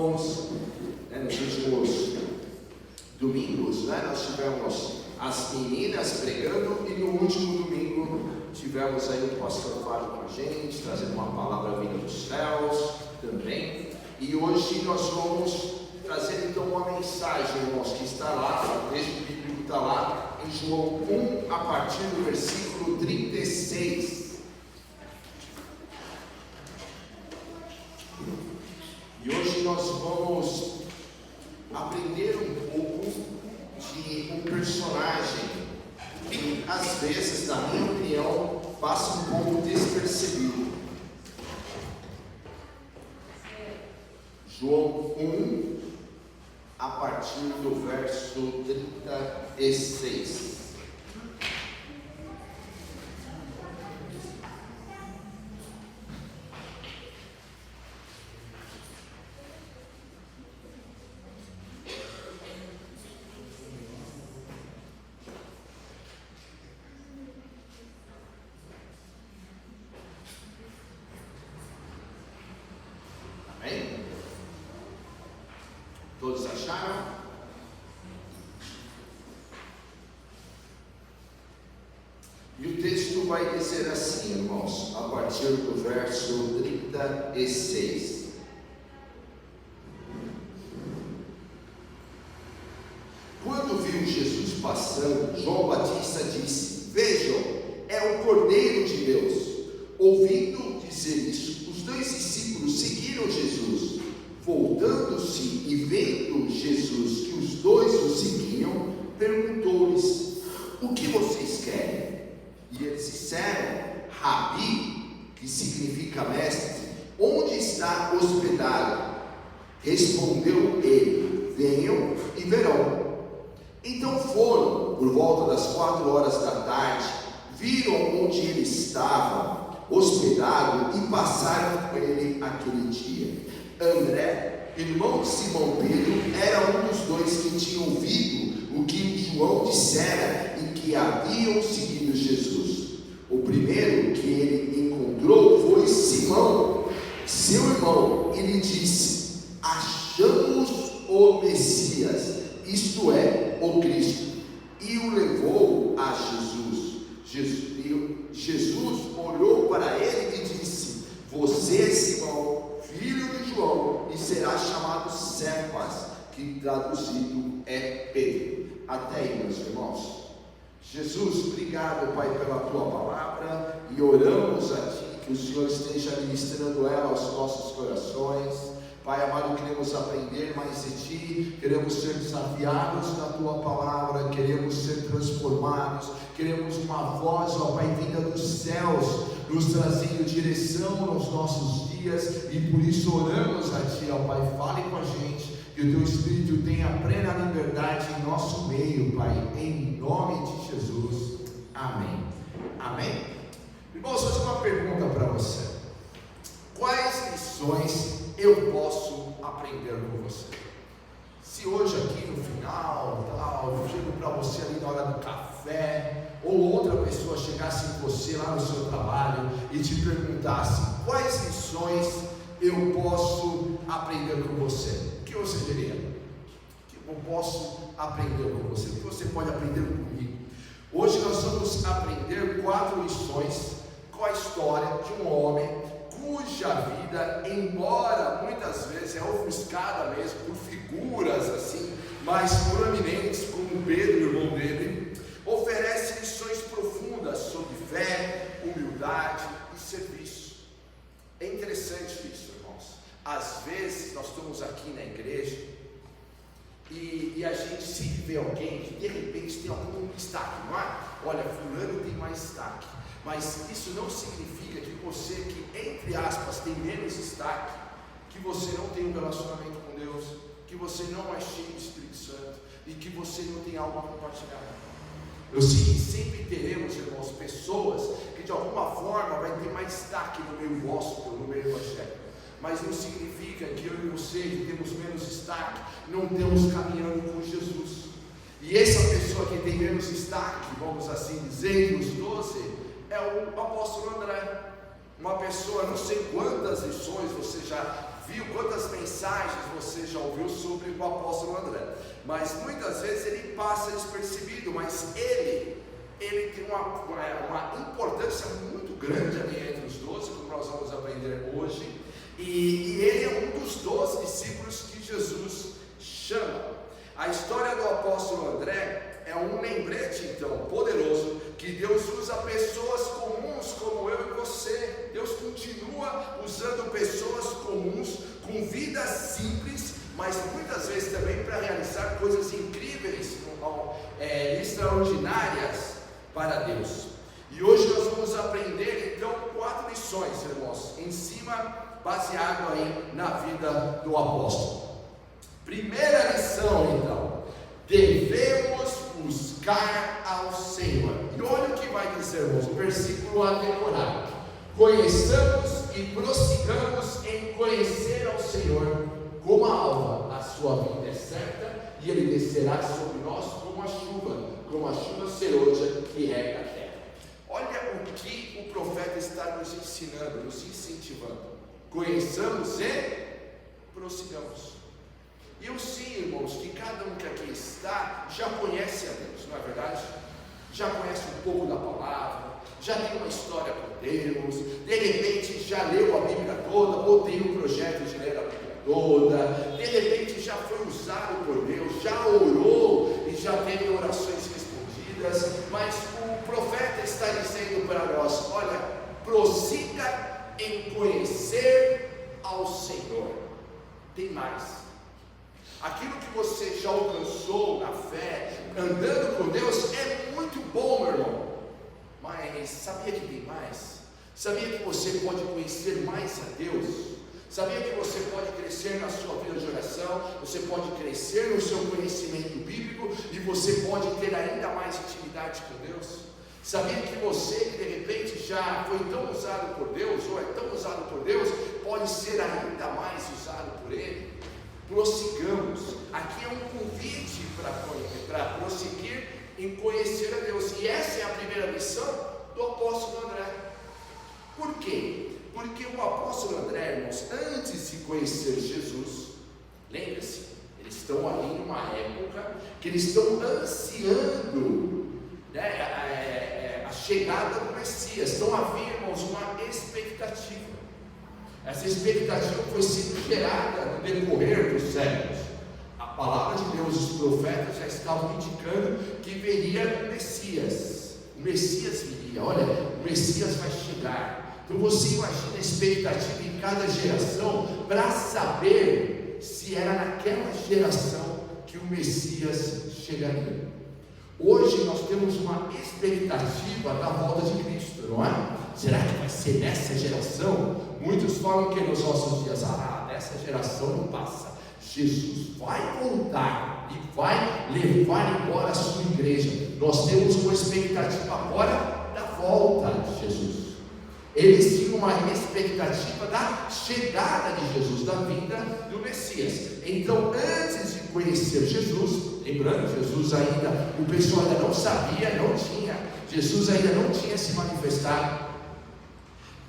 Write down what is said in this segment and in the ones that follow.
irmãos, nos últimos domingos, nós tivemos as meninas pregando, e no último domingo tivemos aí o pastor Fábio com a gente, trazendo uma palavra vinda dos céus também. E hoje nós vamos trazer então uma mensagem, irmãos, que está lá, o texto bíblico está lá em João 1, a partir do versículo 36. E hoje nós vamos aprender um pouco de um personagem que às vezes, na minha opinião, passa um pouco despercebido. João 1, a partir do verso 36. Todos acharam? E o texto vai dizer assim, irmãos, a partir do verso 36. Quando viu Jesus passando, João Batista disse: "Vejam, é o Cordeiro de Deus." Ouvindo dizer isso, os dois discípulos seguiram Jesus. Voltando-se e vendo Jesus que os dois o seguiam, perguntou-lhes: "O que vocês querem?" E eles disseram: "Rabi", que significa mestre, "onde está hospedado?" Respondeu ele: "Venham e verão." Então foram, por volta das 4 da tarde, viram onde ele estava hospedado e passaram com ele aquele dia. André, irmão de Simão Pedro, era um dos dois que tinham ouvido o que João dissera e que haviam seguido Jesus. O primeiro que ele encontrou foi Simão, seu irmão, e lhe disse: "Achamos o Messias, isto é, o Cristo." E o levou a Jesus. Jesus olhou para ele e disse: "Você é Simão, filho de João, e será chamado Cefas", que traduzido é Pedro. Até aí, meus irmãos. Jesus, obrigado, Pai, pela tua palavra, e oramos a ti que o Senhor esteja ministrando ela aos nossos corações. Pai amado, queremos aprender mais de ti, queremos ser desafiados na tua palavra, queremos ser transformados, queremos uma voz, ó Pai, vinda dos céus, nos trazendo direção nos nossos dias, e por isso oramos a ti, ó Pai, fale com a gente, que o teu Espírito tenha plena liberdade em nosso meio, Pai, em nome de Jesus, amém. Amém? Irmãos, vou fazer uma pergunta para você: quais lições eu posso aprender com você? Se hoje aqui no final, eu chego para você ali na hora do café, ou outra pessoa chegasse em você lá no seu trabalho e te perguntasse: quais lições eu posso aprender com você? O que você diria? Que eu posso aprender com você? O que você pode aprender comigo? Hoje nós vamos aprender 4 lições com a história de um homem cuja vida, embora muitas vezes é ofuscada mesmo por figuras assim, mais proeminentes, como Pedro, irmão dele, oferece lições profundas sobre fé, humildade e serviço. É interessante isso, irmãos. Às vezes nós estamos aqui na igreja e a gente sempre vê alguém que de repente tem algum destaque, não é? Olha, fulano tem mais destaque. Mas isso não significa que você, que entre aspas tem menos destaque, que você não tem um relacionamento com Deus, que você não é cheio do Espírito Santo e que você não tem algo a compartilhar. Eu sei que sempre teremos, irmãos, pessoas que de alguma forma vai ter mais destaque no meio gospel, no meio evangélico, mas não significa que eu e você, que temos menos destaque, não estamos caminhando com Jesus. E essa pessoa que tem menos destaque, vamos assim dizer, os 12, é o apóstolo André. Uma pessoa, não sei quantas lições você já viu, quantas mensagens mensagens você já ouviu sobre o apóstolo André, mas muitas vezes ele passa despercebido, mas ele tem uma importância muito grande ali entre os 12, como nós vamos aprender hoje, e ele é um dos 12 discípulos que Jesus chama. A história do apóstolo André é um lembrete, então, poderoso, que Deus usa pessoas comuns como eu e você. Deus continua usando pessoas comuns, com vidas simples, mas muitas vezes também para realizar coisas incríveis, extraordinárias para Deus. E hoje nós vamos aprender, então, 4 lições, irmãos, em cima, baseado aí na vida do apóstolo. Primeira lição, então: devemos buscar ao Senhor. E olha o que vai dizer, irmãos, o versículo a decorar: conheçamos e prossigamos em conhecer ao Senhor como a alva. A sua vinda é certa e ele descerá sobre nós como a chuva ceroja que rega a terra. Olha o que o profeta está nos ensinando, nos incentivando: conheçamos e prossigamos. E eu sim, irmãos, que cada um que aqui está já conhece a Deus, não é verdade? Já conhece um pouco da palavra, já tem uma história com Deus, de repente já leu a Bíblia toda, ou tem um projeto de ler a Bíblia toda, de repente já foi usado por Deus, já orou e já teve orações respondidas, mas o profeta está dizendo para nós: olha, prossiga em conhecer ao Senhor. Tem mais. Aquilo que você já alcançou na fé, andando com Deus, é muito bom, meu irmão. Mas sabia que tem mais? Sabia que você pode conhecer mais a Deus? Sabia que você pode crescer na sua vida de oração? Você pode crescer no seu conhecimento bíblico e você pode ter ainda mais intimidade com Deus? Sabia que você, que de repente já foi tão usado por Deus, ou é tão usado por Deus, pode ser ainda mais usado por Ele? Prossigamos. Aqui é um convite para prosseguir em conhecer a Deus. E essa é a primeira lição do apóstolo André. Por quê? Porque o apóstolo André, irmãos, antes de conhecer Jesus, lembre-se, eles estão ali numa época que eles estão ansiando, né, a chegada do Messias. Estão havendo, irmãos, uma expectativa. Essa expectativa foi sendo gerada no decorrer dos séculos. A palavra de Deus, os profetas já estavam indicando que viria o Messias. O Messias viria, olha, o Messias vai chegar. Então você imagina a expectativa em cada geração para saber se era naquela geração que o Messias chegaria. Hoje nós temos uma expectativa da volta de Cristo, não é? Será que vai ser nessa geração? Muitos falam que nos nossos dias, nessa geração não passa. Jesus vai voltar e vai levar embora a sua igreja. Nós temos uma expectativa agora da volta de Jesus. Eles tinham uma expectativa da chegada de Jesus, da vinda do Messias. Então, antes de conhecer Jesus, lembrando, Jesus ainda, o pessoal ainda não sabia, Jesus ainda não tinha se manifestado.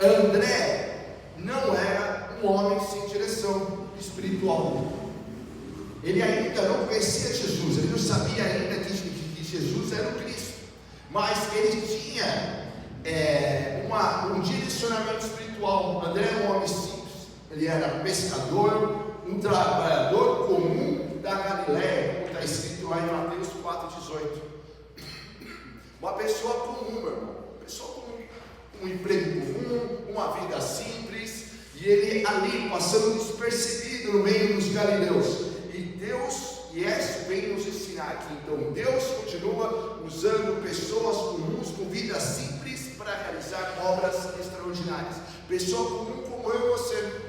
André não era um homem sem direção espiritual. Ele ainda não conhecia Jesus, ele não sabia ainda que Jesus era o Cristo, mas ele tinha um direcionamento espiritual. André era um homem simples, ele era pescador, um trabalhador comum da Galileia, como está escrito lá em Mateus 4,18. Uma pessoa comum, meu irmão, um emprego comum, uma vida simples, e ele ali passando despercebido no meio dos galileus. E isso vem nos ensinar aqui. Então Deus continua usando pessoas comuns com vida simples para realizar obras extraordinárias. Pessoa comum como eu e você.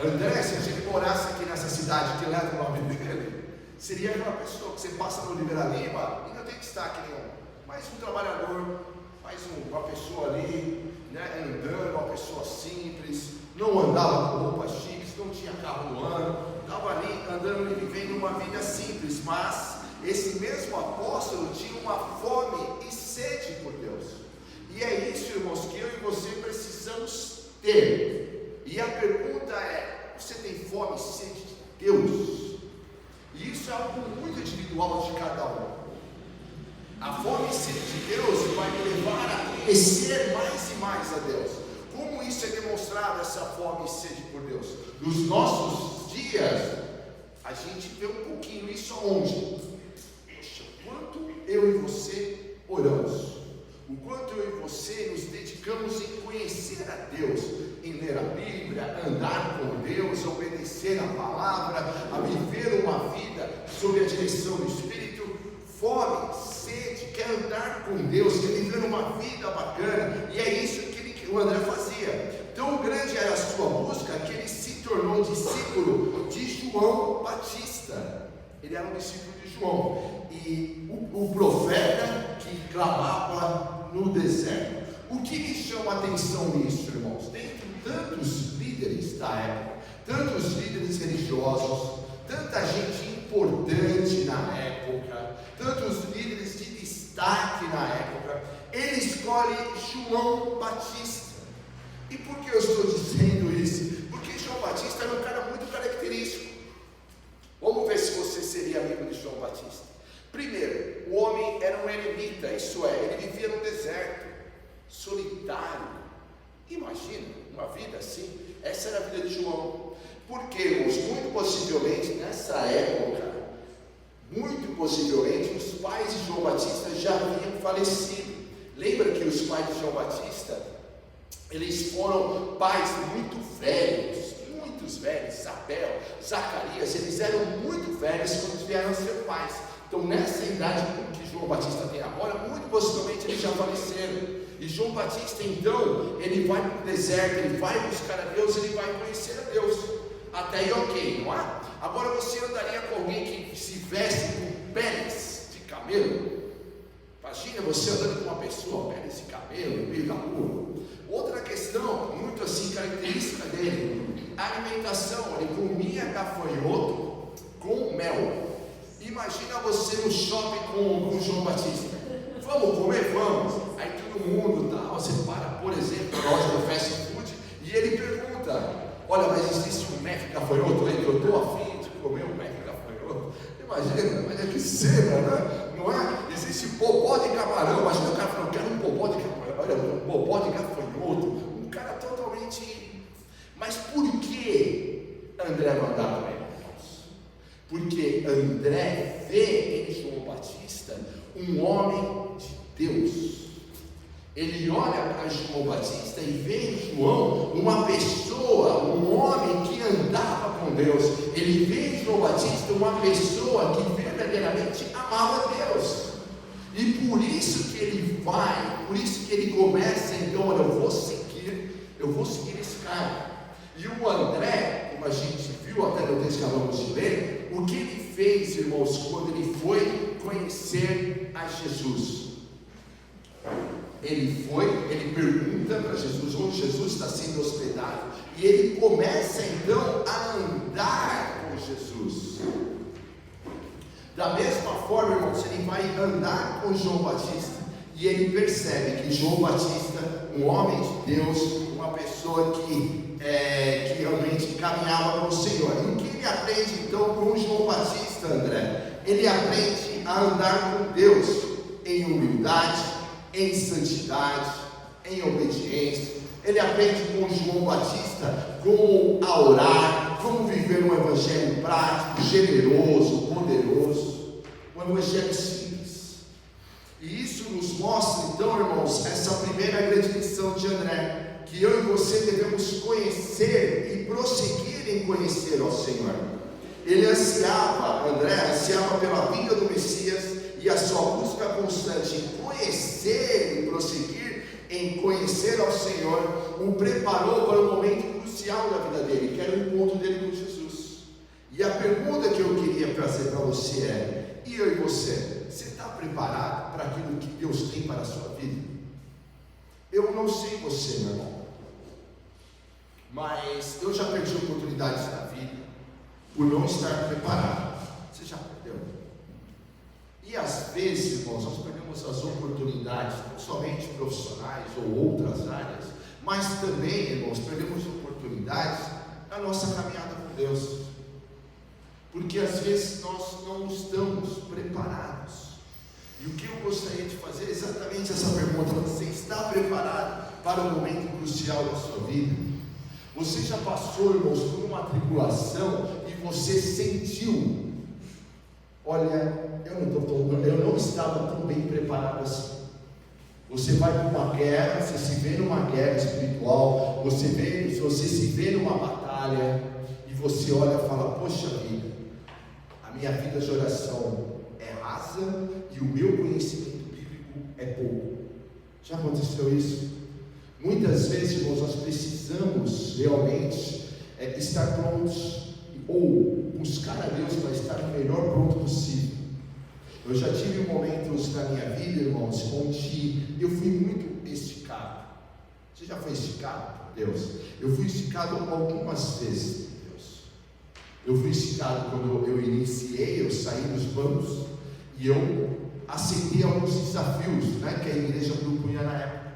André, se a gente morasse aqui nessa cidade que leva o nome dele, seria aquela pessoa que você passa no Oliveira Lima e não tem destaque nenhum, mas um trabalhador, mais uma pessoa ali, né, andando, uma pessoa simples, não andava com roupas chiques, não tinha carro no ano, estava ali andando e vivendo uma vida simples. Mas esse mesmo apóstolo tinha uma fome e sede por Deus. E é isso, irmãos, que eu e você precisamos ter. E a pergunta é: você tem fome espiritual de cada um. A fome e sede de Deus vai me levar a conhecer mais e mais a Deus. Como isso é demonstrado, essa fome e sede por Deus? Nos nossos dias, a gente vê um pouquinho isso aonde? Poxa, quanto eu e você oramos, o quanto eu e você nos dedicamos em conhecer a Deus, em ler a Bíblia, andar com Deus, obedecer a palavra, a viver uma vida sob a direção do Espírito. Fome, sede, quer andar com Deus, quer viver uma vida bacana, e é isso que o André fazia. Tão grande era a sua busca que ele se tornou discípulo de João Batista. Ele era um discípulo de João, e o profeta que clamava no deserto. O que me chama a atenção nisso, irmãos? Dentre tantos líderes da época, tantos líderes religiosos, tanta gente importante na época, tantos líderes de destaque na época, ele escolhe João Batista. E por que eu estou dizendo isso? Porque João Batista era um cara muito característico. Vamos ver se você seria amigo de João Batista. Primeiro, o homem era um eremita, isso é, ele vivia no deserto, solitário. Imagina uma vida assim. Essa era a vida de João. Porque, irmãos, muito possivelmente nessa época, muito possivelmente os pais de João Batista já haviam falecido. Lembra que os pais de João Batista, eles foram pais muito velhos, muitos velhos, Isabel, Zacarias, eles eram muito velhos quando vieram ser pais. Então, nessa idade que João Batista tem agora, muito possivelmente eles já faleceram. E João Batista, então, ele vai para o deserto, ele vai buscar a Deus, ele vai conhecer a Deus. Até aí, ok, não é? Agora, você andaria com alguém que se veste com peles de camelo? Imagina você andando com uma pessoa, peles de camelo, no meio da rua. Outra questão, muito assim, característica dele, a alimentação. Ele comia gafanhoto com mel. Imagina você no shopping com João Batista. Vamos comer? Vamos. Aí todo mundo tá, você para, por exemplo, na loja do fast food, e ele pergunta: olha, mas existe um Mac gafanhoto aí que eu estou afim de comer um Mac gafanhoto? Imagina, mas é que cena, né? Não é? Existe bobó de camarão. Imagina o cara falando: eu quero um bobó de camarão, olha, um bobó de gafanhoto. Um cara totalmente. Mas por que André mandava para ele? Porque André vê em João Batista um homem de Deus. Ele olha para João Batista e vê em João uma pessoa, um homem que andava com Deus. Ele vê em João Batista uma pessoa que verdadeiramente amava Deus. E por isso que ele vai, por isso que ele começa, então, olha, eu vou seguir esse cara. E o André, como a gente viu até no texto que acabamos de ler, o que ele fez, irmãos, quando ele foi conhecer a Jesus? Ele pergunta para Jesus onde Jesus está sendo hospedado, e ele começa então a andar com Jesus. Da mesma forma, irmãos, ele vai andar com João Batista, e ele percebe que João Batista, um homem de Deus, uma pessoa que realmente caminhava com o Senhor. E o que ele aprende então com João Batista, André? Ele aprende a andar com Deus em humildade, em santidade, em obediência. Ele aprende com João Batista como a orar, como viver um evangelho prático, generoso, poderoso, um evangelho simples. E isso nos mostra então, irmãos, essa primeira grande lição de André, que eu e você devemos conhecer e prosseguir em conhecer ao Senhor. Ele André ansiava pela vinda do Messias, e a sua busca constante em conhecer e prosseguir em conhecer ao Senhor o preparou para um momento crucial da vida dele, que era o encontro dele com Jesus. E a pergunta que eu queria trazer para você é: e eu e você está preparado para aquilo que Deus tem para a sua vida? Eu não sei você, meu irmão, mas eu já perdi oportunidades na vida por não estar preparado. Você já perdeu? E às vezes, irmãos, nós perdemos as oportunidades, não somente profissionais ou outras áreas, mas também, irmãos, perdemos oportunidades na nossa caminhada com Deus. porque às vezes nós não estamos preparados. E o que eu gostaria de fazer é exatamente essa pergunta: você está preparado para o momento crucial da sua vida? Você já passou, irmãos, por uma tribulação e você sentiu: olha, eu não estava tão bem preparado assim. Você vai para uma guerra, você se vê numa guerra espiritual, você se vê numa batalha, e você olha e fala: poxa vida, a minha vida de oração é rasa e o meu conhecimento bíblico é pouco. Já aconteceu isso? Muitas vezes, irmãos, nós precisamos realmente estar prontos, ou buscar a Deus para estar o melhor pronto possível. Eu já tive momentos na minha vida, irmãos, onde eu fui muito esticado. Você já foi esticado por Deus? Eu fui esticado algumas vezes por Deus. Eu fui esticado quando eu iniciei, eu saí dos bancos e eu aceitei alguns desafios, que a igreja propunha na época.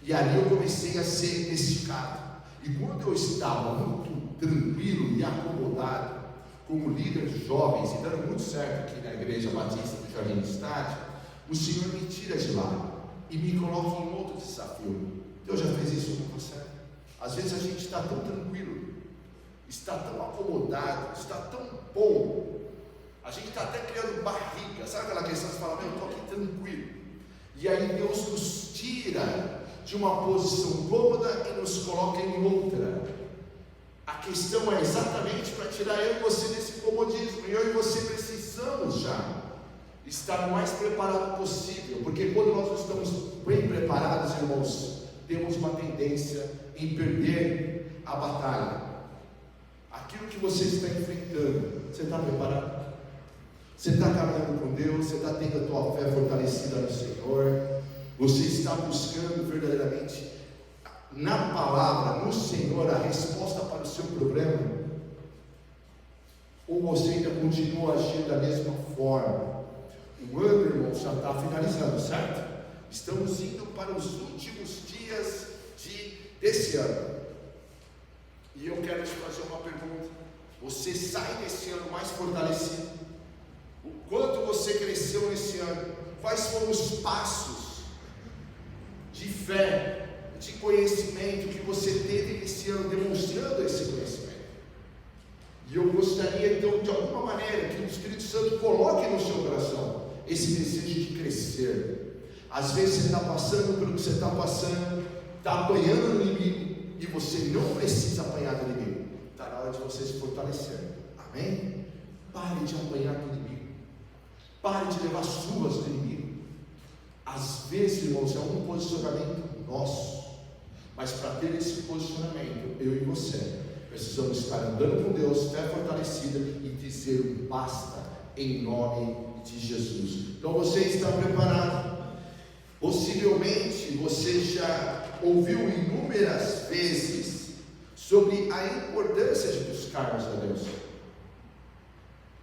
E ali eu comecei a ser esticado. E quando eu estava muito tranquilo e acomodado, como líder de jovens, e dando muito certo aqui na Igreja Batista do Jardim do Estádio, o Senhor me tira de lá e me coloca em outro desafio. Deus já fez isso com você? Às vezes a gente está tão tranquilo, está tão acomodado, está tão bom, a gente está até criando barriga, sabe aquela questão que você fala: eu estou aqui tranquilo, e aí Deus nos tira de uma posição cômoda e nos coloca em outra. A questão é exatamente para tirar eu e você desse comodismo. E eu e você precisamos já estar o mais preparado possível, porque quando nós não estamos bem preparados, irmãos, temos uma tendência em perder a batalha. Aquilo que você está enfrentando, você está preparado? Você está caminhando com Deus? Você está tendo a tua fé fortalecida no Senhor? Você está buscando verdadeiramente na palavra, no Senhor, a resposta para o seu problema? Ou você ainda continua agindo da mesma forma? O ano, irmão, já está finalizando, certo? Estamos indo para os últimos dias desse ano. E eu quero te fazer uma pergunta: você sai desse ano mais fortalecido? O quanto você cresceu nesse ano? Quais foram os passos de fé, de conhecimento que você teve esse ano, demonstrando esse conhecimento? E eu gostaria então, de alguma maneira, que o Espírito Santo coloque no seu coração esse desejo de crescer. Às vezes você está passando pelo que você está passando, está apanhando o inimigo, e você não precisa apanhar do inimigo. Está na hora de você se fortalecer. Amém? Pare de apanhar do inimigo, pare de levar surras do inimigo. Às vezes, irmãos, é um posicionamento nosso, mas para ter esse posicionamento, eu e você precisamos estar andando com Deus, fé fortalecida, e dizer um basta em nome de Jesus. Então você está preparado? Possivelmente você já ouviu inúmeras vezes sobre a importância de buscarmos a Deus.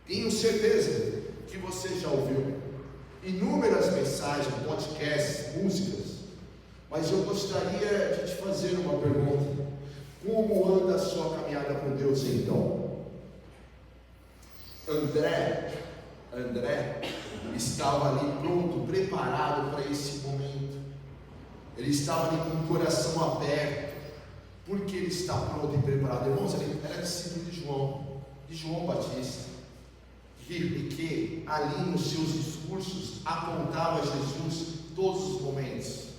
Tenho certeza que você já ouviu inúmeras mensagens, podcasts, músicas. Mas eu gostaria de te fazer uma pergunta: como anda a sua caminhada com Deus então? André estava ali pronto, preparado para esse momento. Ele estava ali com o coração aberto, porque ele está pronto e preparado. Irmãos, ele era discípulo de João Batista, que ali nos seus discursos apontava Jesus todos os momentos.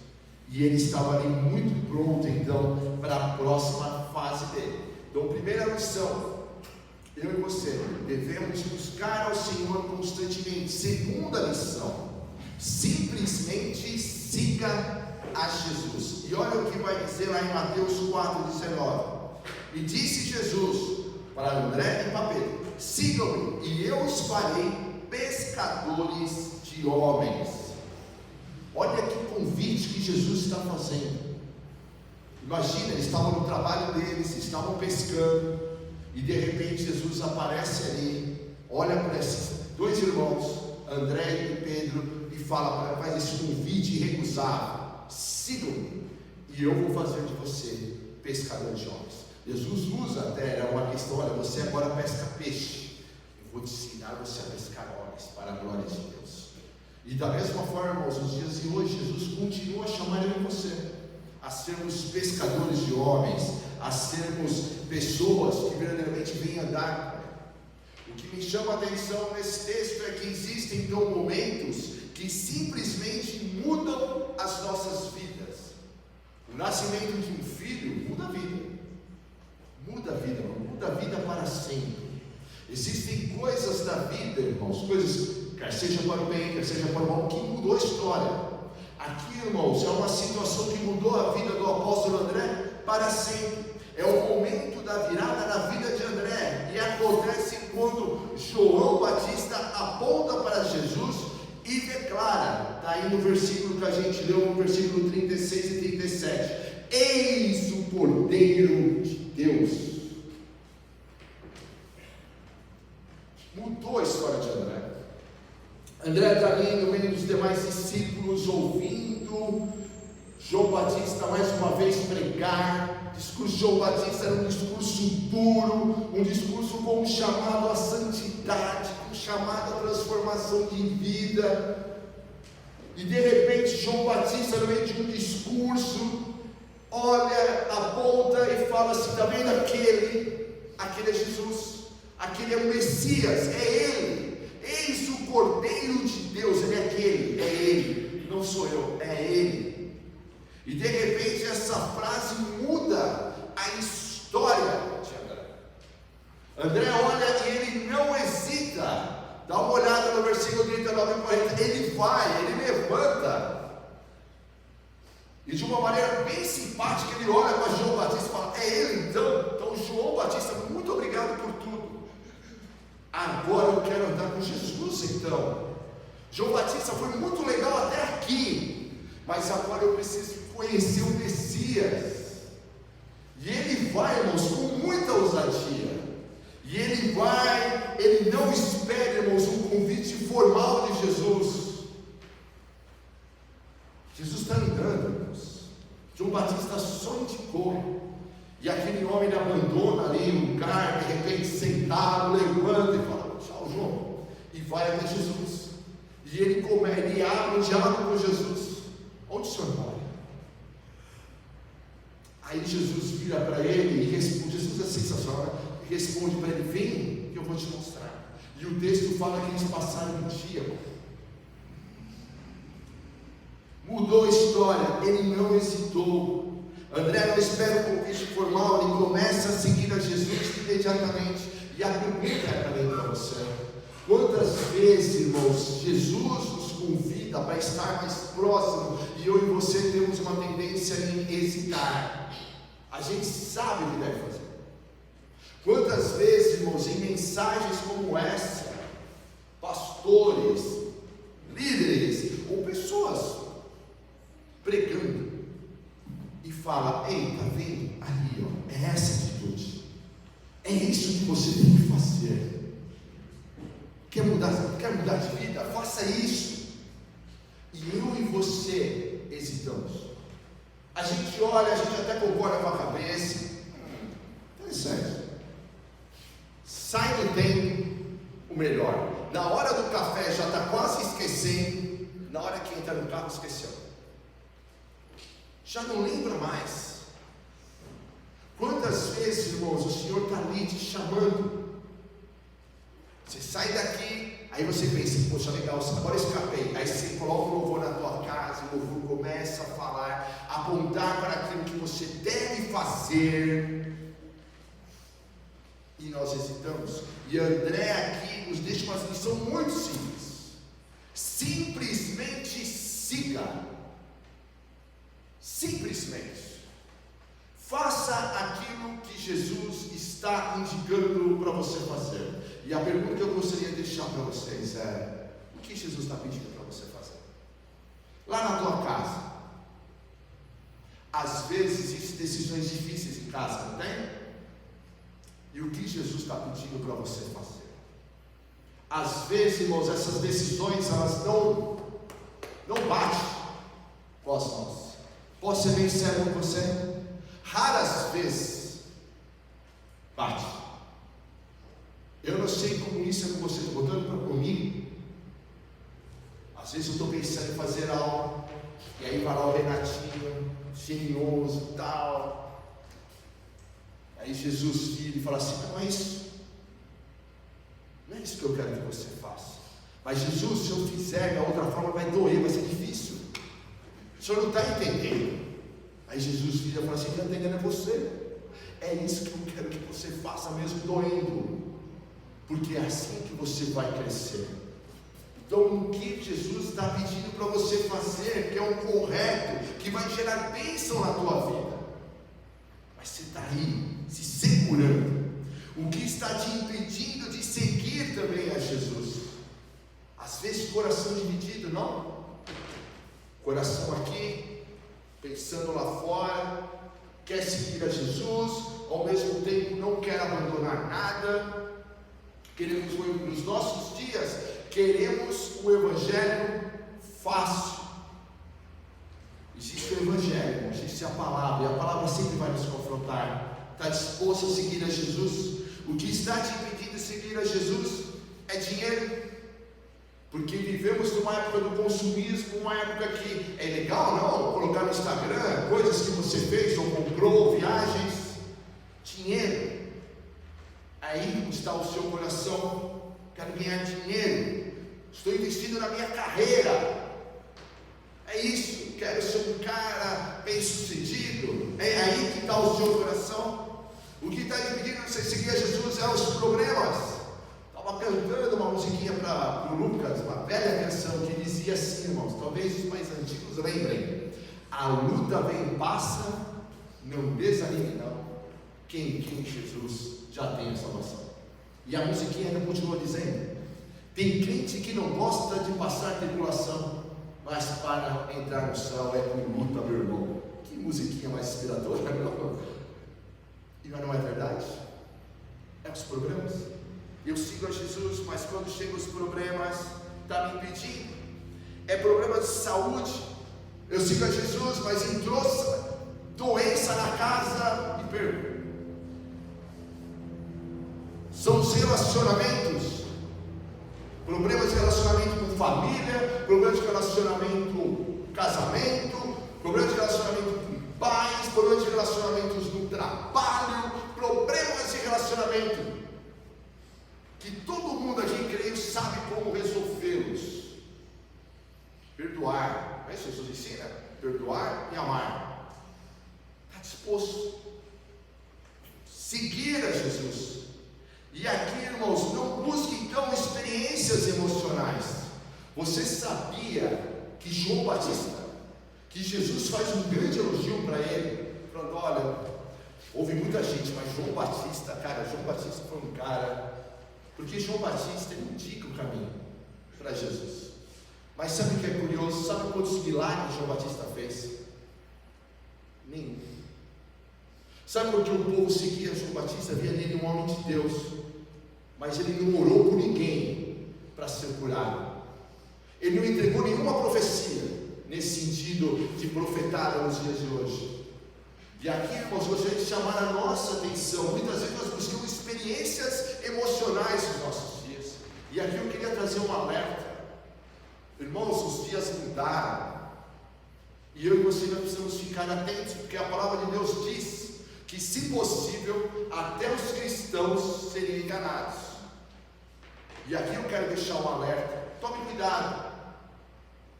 E ele estava ali muito pronto então para a próxima fase dele. Então, primeira lição: eu e você devemos buscar ao Senhor constantemente. Segunda lição: simplesmente siga a Jesus. E olha o que vai dizer lá em Mateus 4,19: e disse Jesus para André e para Pedro: sigam-me e eu os farei pescadores de homens. Olha que convite que Jesus está fazendo. Imagina, eles estavam no trabalho deles, estavam pescando, e de repente Jesus aparece ali, olha para esses dois irmãos, André e Pedro, e faz esse convite irrecusável: sigam-me e eu vou fazer de você pescador de homens. Jesus usa até uma questão: olha, você agora pesca peixe. vou te ensinar você a pescar homens para a glória de Deus. E da mesma forma, irmãos, nos dias de hoje, Jesus continua a chamar eu e você a sermos pescadores de homens, a sermos pessoas que verdadeiramente vêm andar com Ele. O que me chama a atenção nesse texto é que existem então momentos que simplesmente mudam as nossas vidas. O nascimento de um filho muda a vida, muda a vida para sempre. Existem coisas da vida, irmãos, coisas, quer seja para o bem, quer seja para o mal, que mudou a história. Aqui, irmãos, é uma situação que mudou a vida do apóstolo André para sempre. É o momento da virada na vida de André, e acontece quando João Batista aponta para Jesus e declara, está aí no versículo que a gente leu, no versículo 36 e 37, eis o Cordeiro de Deus. Mudou a história de André. André está ali no meio dos demais discípulos, ouvindo João Batista mais uma vez pregar. O discurso de João Batista era um discurso duro, um discurso com um chamado à santidade, com um chamado à transformação de vida. E de repente João Batista, no meio de um discurso, olha, aponta e fala assim: está vendo aquele é Jesus, aquele é o Messias, é Ele. Eis o Cordeiro de Deus, Ele é Ele, não sou eu, é Ele. E de repente essa frase muda a história de André. André olha e ele não hesita. Dá uma olhada no versículo 39 e 40, ele vai, ele levanta. E de uma maneira bem simpática ele olha para João Batista e fala: é ele então? Então João Batista, muito obrigado por tudo. Agora eu quero andar com Jesus então. João Batista foi muito legal até aqui, mas agora eu preciso conhecer o Messias. E ele vai, irmãos, com muita ousadia. E ele vai, ele não espera, irmãos, um convite formal de Jesus. Jesus está andando, irmãos. João Batista só indicou. E aquele homem ele abandona ali o lugar, de repente sentado, levanta e fala: tchau, João. E vai até Jesus. E ele abre um diálogo com Jesus. Onde o senhor mora? Aí Jesus vira para ele e responde. Jesus é sensacional. E responde para ele: vem que eu vou te mostrar. E o texto fala que eles passaram um dia. Mudou a história. Ele não hesitou. André não espera o convite formal, ele começa a seguir a Jesus imediatamente. E a pergunta é também para você: quantas vezes, irmãos, Jesus nos convida para estar mais próximo e eu e você temos uma tendência em hesitar? A gente sabe o que deve fazer. Quantas vezes, irmãos, em mensagens como essa, pastores, líderes ou pessoas pregando e fala: ei, está vendo ali, ó, é essa atitude, é isso que você tem que fazer. Quer mudar de vida? Faça isso. E eu e você hesitamos. A gente olha, a gente até concorda com a cabeça. Interessante. Sai do tempo o melhor. Na hora do café já está quase esquecendo. Na hora que entra no carro, esqueceu. Já não lembra mais. Quantas vezes, irmãos, o Senhor está ali te chamando. Você sai daqui, aí você pensa: poxa, legal, agora escapei. Aí você coloca o louvor na tua casa, o louvor começa a falar, apontar para aquilo que você deve fazer. E nós hesitamos. E André aqui nos deixa uma lição muito simples: simplesmente siga. Simplesmente faça aquilo que Jesus está indicando para você fazer. E a pergunta que eu gostaria de deixar para vocês é: o que Jesus está pedindo para você fazer? Lá na tua casa, às vezes existem decisões difíceis em casa, não tem? E o que Jesus está pedindo para você fazer? Às vezes, irmãos, essas decisões elas não batem com as mãos. Posso ser bem sério com você? Raras vezes bate. Eu não sei como isso é com você, estou botando para comigo. Às vezes eu estou pensando em fazer algo, e aí vai lá o Renatinho, genioso e tal. Aí Jesus vira e fala assim: não é isso. Não é isso que eu quero que você faça. Mas Jesus, se eu fizer da outra forma, vai doer, vai ser difícil. O senhor não está entendendo. Aí Jesus vira e fala assim: quem está entendendo é você. É isso que eu quero que você faça, mesmo doendo. Porque é assim que você vai crescer. Então, o que Jesus está pedindo para você fazer, que é o correto, que vai gerar bênção na tua vida, mas você está aí, se segurando. O que está te impedindo de seguir também a Jesus? Às vezes, coração dividido, não? Coração aqui, pensando lá fora, quer seguir a Jesus, ao mesmo tempo não quer abandonar nada. Queremos, nos nossos dias, queremos o evangelho fácil. Existe o evangelho, existe a palavra, e a palavra sempre vai nos confrontar. Está disposto a seguir a Jesus? O que está te impedindo de seguir a Jesus é dinheiro. Porque vivemos numa época do consumismo, uma época que é legal, não? Colocar no Instagram coisas que você fez ou comprou, viagens, dinheiro. Aí está o seu coração: quero ganhar dinheiro, estou investindo na minha carreira, é isso, quero ser um cara bem sucedido. É aí que está o seu coração. O que está impedindo você seguir a Jesus é os problemas. Estava cantando uma musiquinha para o Lucas, uma velha canção que dizia assim, irmãos, talvez os mais antigos lembrem: a luta vem e passa, não desanime não, quem em Jesus já tem a salvação. E a musiquinha ainda continua dizendo: tem crente que não gosta de passar tribulação, mas para entrar no céu é com luta, meu irmão. Que musiquinha mais inspiradora, não? E não é verdade? É os problemas. Eu sigo a Jesus, mas quando chegam os problemas, está me impedindo. É problema de saúde. Eu sigo a Jesus, mas entrou doença na casa e perco. São os relacionamentos, problemas de relacionamento com família, problemas de relacionamento com casamento, problemas de relacionamento com pais, problemas de relacionamentos no trabalho, problemas de relacionamento que todo mundo aqui, creio, sabe como resolvê-los. Perdoar, não é isso que Jesus ensina? Perdoar e amar. Está disposto a seguir a Jesus. E aqui, irmãos, não busque então experiências emocionais. Você sabia que João Batista, que Jesus faz um grande elogio para ele, falando: olha, houve muita gente, mas João Batista, cara, João Batista foi um cara, porque João Batista ele indica o caminho para Jesus. Mas sabe o que é curioso? Sabe quantos milagres João Batista fez? Nenhum. Sabe por que o povo seguia João Batista? Via nele um homem de Deus, mas ele não orou por ninguém para ser curado. Ele não entregou nenhuma profecia nesse sentido de profetada nos dias de hoje. E aqui, irmãos, gostaria de chamar a nossa atenção. Muitas vezes nós buscamos experiências emocionais nos nossos dias. E aqui eu queria trazer um alerta. Irmãos, os dias mudaram. E eu e você não precisamos ficar atentos, porque a palavra de Deus diz que, se possível, até os cristãos seriam enganados. E aqui eu quero deixar um alerta: tome cuidado.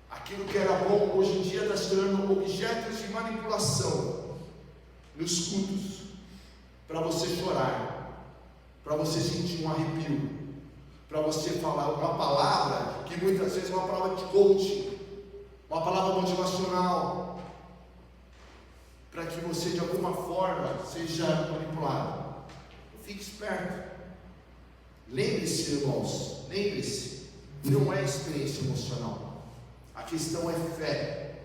Aquilo que era bom, hoje em dia está se tornando objetos de manipulação nos cultos, para você chorar, para você sentir um arrepio, para você falar uma palavra que muitas vezes é uma palavra de coaching, uma palavra motivacional, para que você de alguma forma seja manipulado. Fique esperto. Lembre-se, irmãos, lembre-se, não é experiência emocional, a questão é fé.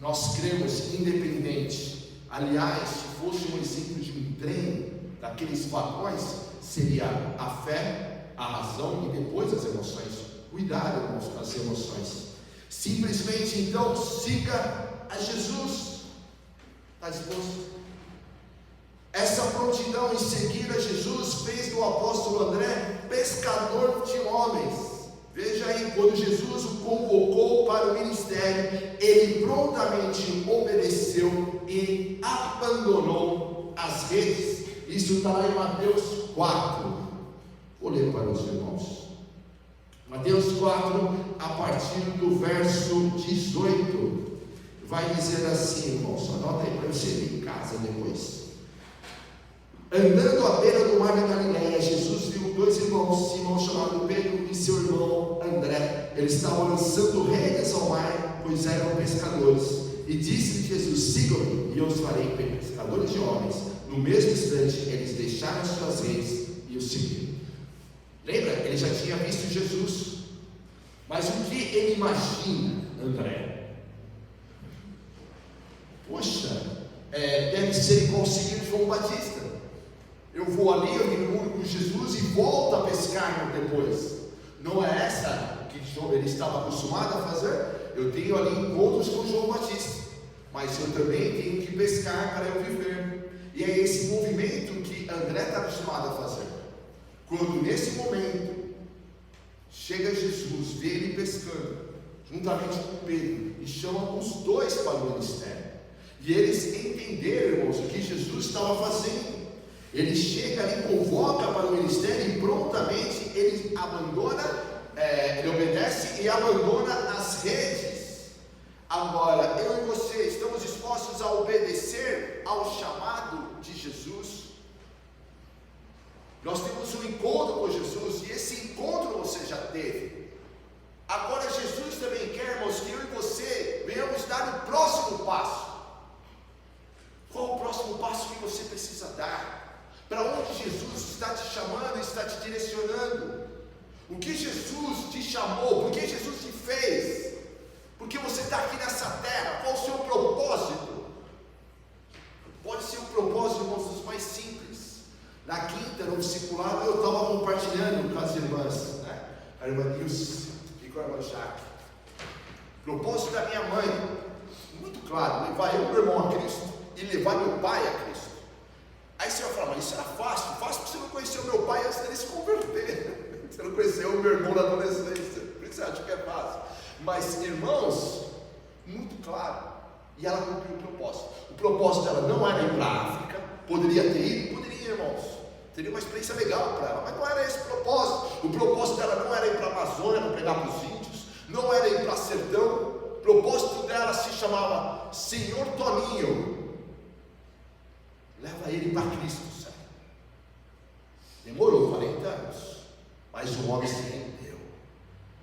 Nós cremos independente. Aliás, se fosse um exemplo de um trem, daqueles vagões, seria a fé, a razão e depois as emoções. Cuidado, irmãos, com as emoções. Simplesmente então siga a Jesus. Está disposto? Essa prontidão em seguir a Jesus fez o apóstolo André pescador de homens. Veja aí, quando Jesus o convocou para o ministério, ele prontamente obedeceu e abandonou as redes. Isso está lá em Mateus 4. Vou ler para os irmãos. Mateus 4, a partir do verso 18, vai dizer assim, irmãos, anota aí para você ir em casa depois. Andando à beira do mar da Galileia, Jesus viu dois irmãos, Simão chamado Pedro e seu irmão André. Eles estavam lançando redes ao mar, pois eram pescadores. E disse-lhe Jesus: sigam-me e eu os farei pescadores de homens. No mesmo instante, eles deixaram suas redes e o seguiram. Lembra? Ele já tinha visto Jesus. Mas o que ele imagina, André? Poxa, deve ser igual seguir João Batista. Eu vou ali, eu me reúno com Jesus e volto a pescar depois. Não é essa que ele estava acostumado a fazer? Eu tenho ali encontros com João Batista, mas eu também tenho que pescar para eu viver. E é esse movimento que André está acostumado a fazer. Quando nesse momento chega Jesus, vê ele pescando, juntamente com Pedro, e chama os dois para o ministério. E eles entenderam, irmãos, o que Jesus estava fazendo. Ele chega ali, convoca para o ministério e prontamente ele abandona, ele obedece e abandona as redes. Agora, eu e você estamos dispostos a obedecer ao chamado de Jesus? Nós temos um encontro com Jesus e esse encontro você já teve. Agora Jesus também quer, irmãos, que eu e você venhamos dar o próximo passo. Qual o próximo passo que você precisa dar? Para onde Jesus está te chamando, está te direcionando? O que Jesus te chamou? Por que Jesus te fez? Por que você está aqui nessa terra? Qual o seu propósito? Pode ser um propósito, irmãos, dos mais simples. Na quinta, no discipulado, eu estava compartilhando com as irmãs, né? A irmã Nilce e com a irmã Jaque. Propósito da minha mãe, muito claro: levar eu e meu irmão a Cristo e levar meu pai a Cristo. Aí você vai falar: mas isso era fácil porque você não conheceu meu pai antes dele se converter. Você não conheceu o meu irmão na adolescência, por isso você acha que é fácil. Mas, irmãos, muito claro. E ela cumpriu o propósito. O propósito dela não era ir para a África. Poderia ter ido? Poderia, irmãos. Teria uma experiência legal para ela, mas não era esse o propósito. O propósito dela não era ir para a Amazônia para pregar para os índios, não era ir para a Sertão. O propósito dela se chamava Senhor Toninho. Leva ele para Cristo, sabe? Demorou 40 anos, mas o homem se rendeu.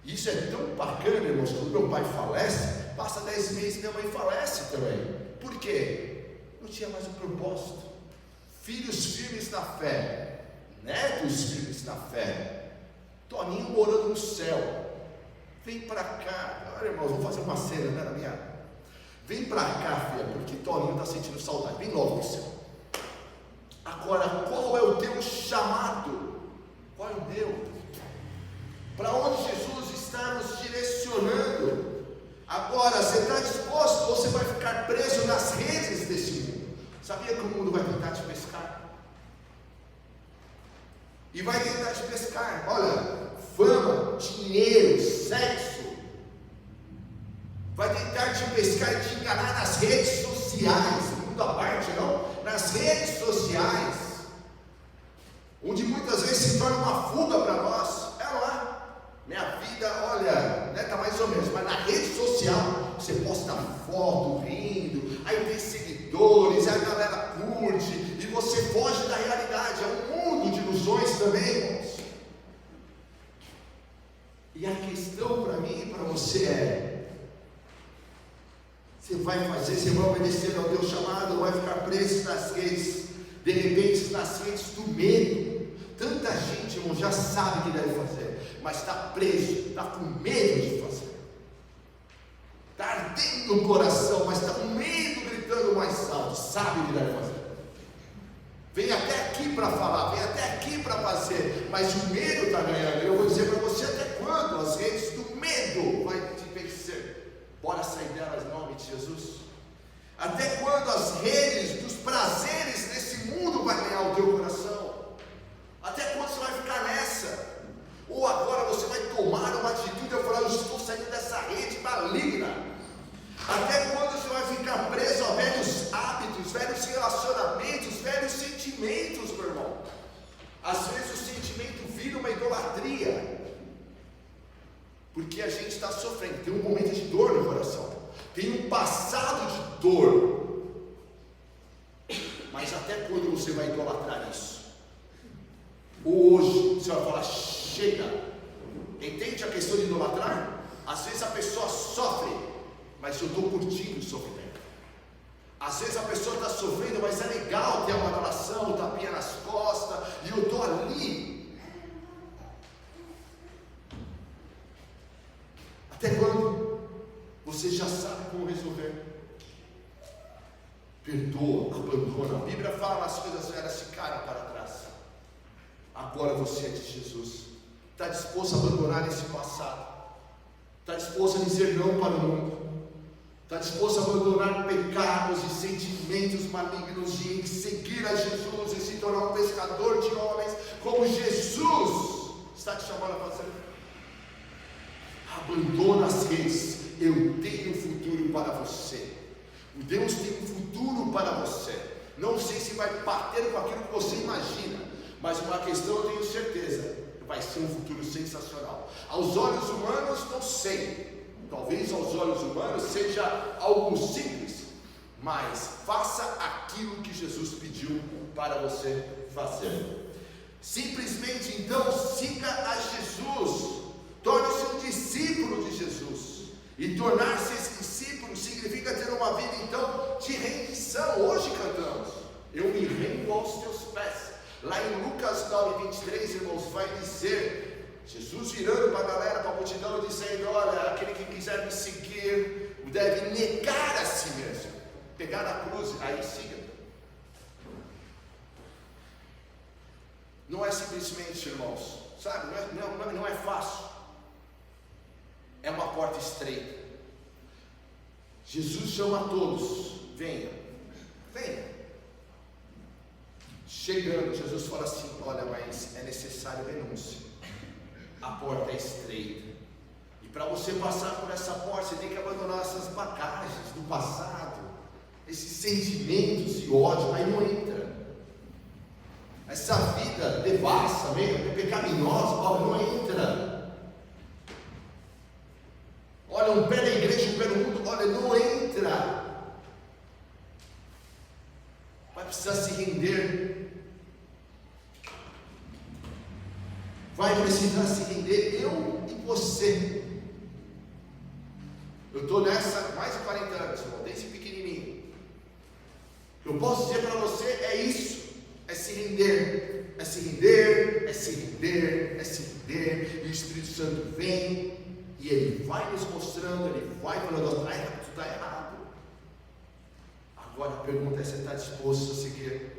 Isso é tão bacana, irmãos. Quando meu pai falece, passa 10 meses e minha mãe falece também. Por quê? Não tinha mais um propósito. Filhos firmes na fé, netos firmes na fé. Toninho morando no céu. Vem para cá. Olha, irmãos, vamos fazer uma cena, né, na minha. Vem para cá, filha, porque Toninho está sentindo saudade. Vem logo para o céu. Agora, qual é o teu chamado? Qual é o meu? Para onde Jesus está nos direcionando? Agora, você está disposto ou você vai ficar preso nas redes desse mundo? Sabia que o mundo vai tentar te pescar? E vai tentar te pescar. Olha, fama, dinheiro, sexo. Vai tentar te pescar e te enganar nas redes sociais. Mundo à parte, não? Nas redes sociais, onde muitas vezes se torna uma fuga para nós. É lá, minha vida, olha, está mais ou menos, mas na rede social você posta foto rindo, aí tem seguidores, aí a galera curte, e você foge da realidade. É um mundo de ilusões também, irmãos. E a questão para mim e para você é: você vai fazer, você vai obedecer ao teu chamado, ou vai ficar preso nas redes, de repente nas redes do medo? Tanta gente, irmão, já sabe o que deve fazer, mas está preso, está com medo de fazer. Está ardendo o coração, mas está com medo, gritando mais alto, sabe o que deve fazer. Vem até aqui para falar, vem até aqui para fazer, mas o medo está ganhando. Eu vou dizer para você: até quando as redes do medo vai te vencer? Bora sair delas em nome de Jesus. Até quando as redes dos prazeres desse mundo vai ganhar o teu coração? Até quando meu irmão. Às vezes o sentimento vira uma idolatria, porque a gente está sofrendo, tem um momento de dor no coração, tem um passado de dor. Mas até quando você vai idolatrar isso? Hoje você vai falar, chega. Entende a questão de idolatrar? Às vezes a pessoa sofre, mas eu estou curtindo o sofrimento. Às vezes a pessoa está sofrendo, mas é legal ter uma relação, tapinha nas costas, e eu estou ali. Até quando? Você já sabe como resolver. Perdoa, abandona. A Bíblia fala, as coisas velhas ficaram para trás. Agora você é de Jesus. Está disposto a abandonar esse passado? Está disposto a dizer não para o mundo? Está disposto a abandonar pecados e sentimentos malignos e seguir a Jesus e se tornar um pescador de homens, como Jesus está te chamando a fazer? Abandona as redes. Eu tenho um futuro para você. O Deus tem um futuro para você. Não sei se vai bater com aquilo que você imagina, mas uma questão eu tenho certeza: vai ser um futuro sensacional. Aos olhos humanos, não sei. Talvez aos olhos humanos seja algo simples, mas faça aquilo que Jesus pediu para você fazer. Simplesmente então siga a Jesus, torne-se um discípulo de Jesus. E tornar-se esse discípulo significa ter uma vida então de rendição. Hoje cantamos, eu me rendo aos teus pés. Lá em Lucas 9:23, irmãos, vai dizer, Jesus virando para a galera, para a multidão, dizendo: olha, aquele que quiser me seguir deve negar a si mesmo, pegar a cruz, aí siga. Não é simplesmente, irmãos, sabe, não é fácil, é uma porta estreita. Jesus chama a todos: venha, venha. Chegando, Jesus fala assim: olha, mas é necessário renúncia. A porta é estreita, e para você passar por essa porta, você tem que abandonar essas bagagens do passado, esses sentimentos e ódio. Aí não entra. Essa vida devassa, meio pecaminosa, olha, não entra. Olha, um pé na igreja, um pé no mundo, olha, não entra. Vai precisar se render. Vai precisar se render, eu e você. Eu estou nessa mais de 40 anos, irmão, desde pequenininho. Eu posso dizer para você, é isso, é se render, é se render, é se render, é se render. E o Espírito Santo vem e ele vai nos mostrando, ele vai falando: tu está errado. Agora a pergunta é: você está disposto a seguir?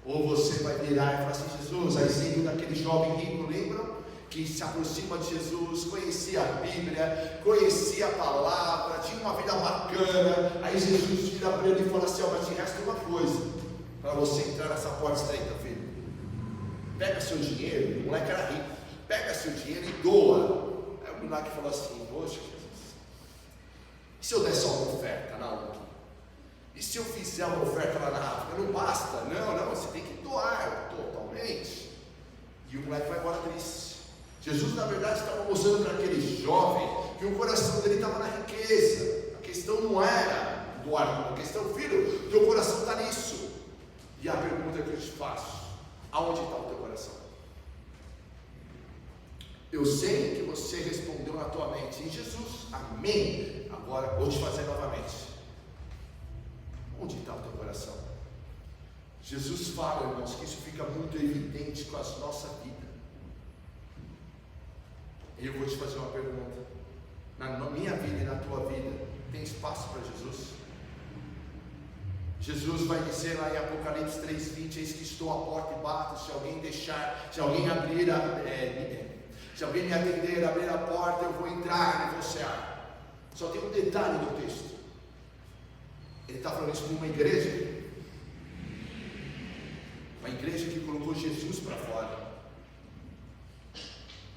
Ou você vai virar e falar assim: Jesus, a exemplo daquele jovem rico, lembram? Que se aproxima de Jesus, conhecia a Bíblia, conhecia a palavra, tinha uma vida bacana. Aí Jesus vira para ele e fala assim: mas te resta uma coisa para você entrar nessa porta estreita, filho. Pega seu dinheiro, o moleque era rico, pega seu dinheiro e doa. Aí o moleque falou assim: poxa, Jesus, e se eu der só uma oferta na UNG? E se eu fizer uma oferta lá na África? Não basta, não, você tem que doar totalmente. E o moleque vai embora triste. Jesus, na verdade, estava mostrando para aquele jovem que o coração dele estava na riqueza. A questão não era doar, a questão: filho, teu coração está nisso. E a pergunta que eu te faço: aonde está o teu coração? Eu sei que você respondeu na tua mente: em Jesus, amém. Agora vou te fazer novamente: onde está o teu coração? Jesus fala, irmãos, que isso fica muito evidente com a nossa vida. E eu vou te fazer uma pergunta: na minha vida e na tua vida, tem espaço para Jesus? Jesus vai dizer lá em Apocalipse 3:20: eis que estou à porta e bato, se alguém deixar, se alguém abrir se alguém me atender, abrir a porta, eu vou entrar e vou cear. Só tem um detalhe no texto: ele está falando isso para uma igreja que colocou Jesus para fora.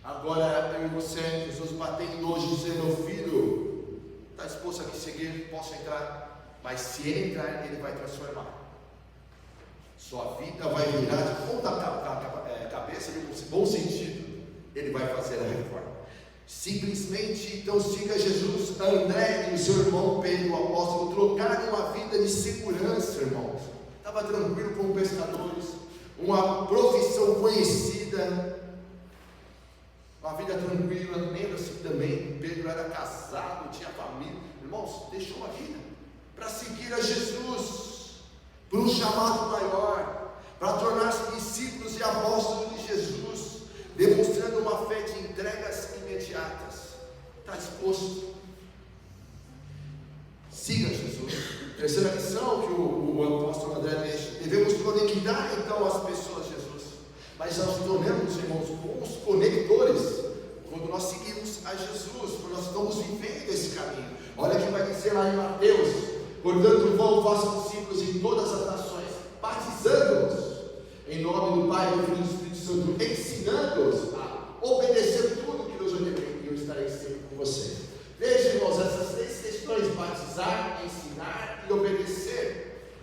Agora eu e você, Jesus batendo hoje, dizendo: meu filho, está disposto a me seguir? Posso entrar? Mas se ele entrar, ele vai transformar. Sua vida vai virar de ponta cabeça, no bom sentido. Ele vai fazer a reforma. Simplesmente, então, siga Jesus. André e o seu irmão Pedro, o apóstolo, trocaram uma vida de segurança, irmãos. Estava tranquilo como pescadores, uma profissão conhecida, uma vida tranquila. Lembra-se também, Pedro era casado, tinha família. Irmãos, deixou a vida para seguir a Jesus, para um chamado maior, para tornar-se discípulos e apóstolos de Jesus, demonstrando uma fé de entregas imediatas. Está disposto? Siga Jesus. Terceira lição que o apóstolo André deixa: devemos conectar então as pessoas a Jesus. Mas nós nos tornamos, irmãos, bons conectores quando nós seguimos a Jesus, quando nós estamos vivendo esse caminho. Olha o que vai dizer lá em Mateus: portanto, vão, façam discípulos em todas as nações, batizando-os em nome do Pai, do Filho e do Espírito Santo, ensinando-os a obedecer tudo que nos ordenei, e eu estarei sempre com vocês. Veja, irmãos, essas três questões: batizar, ensinar e obedecer.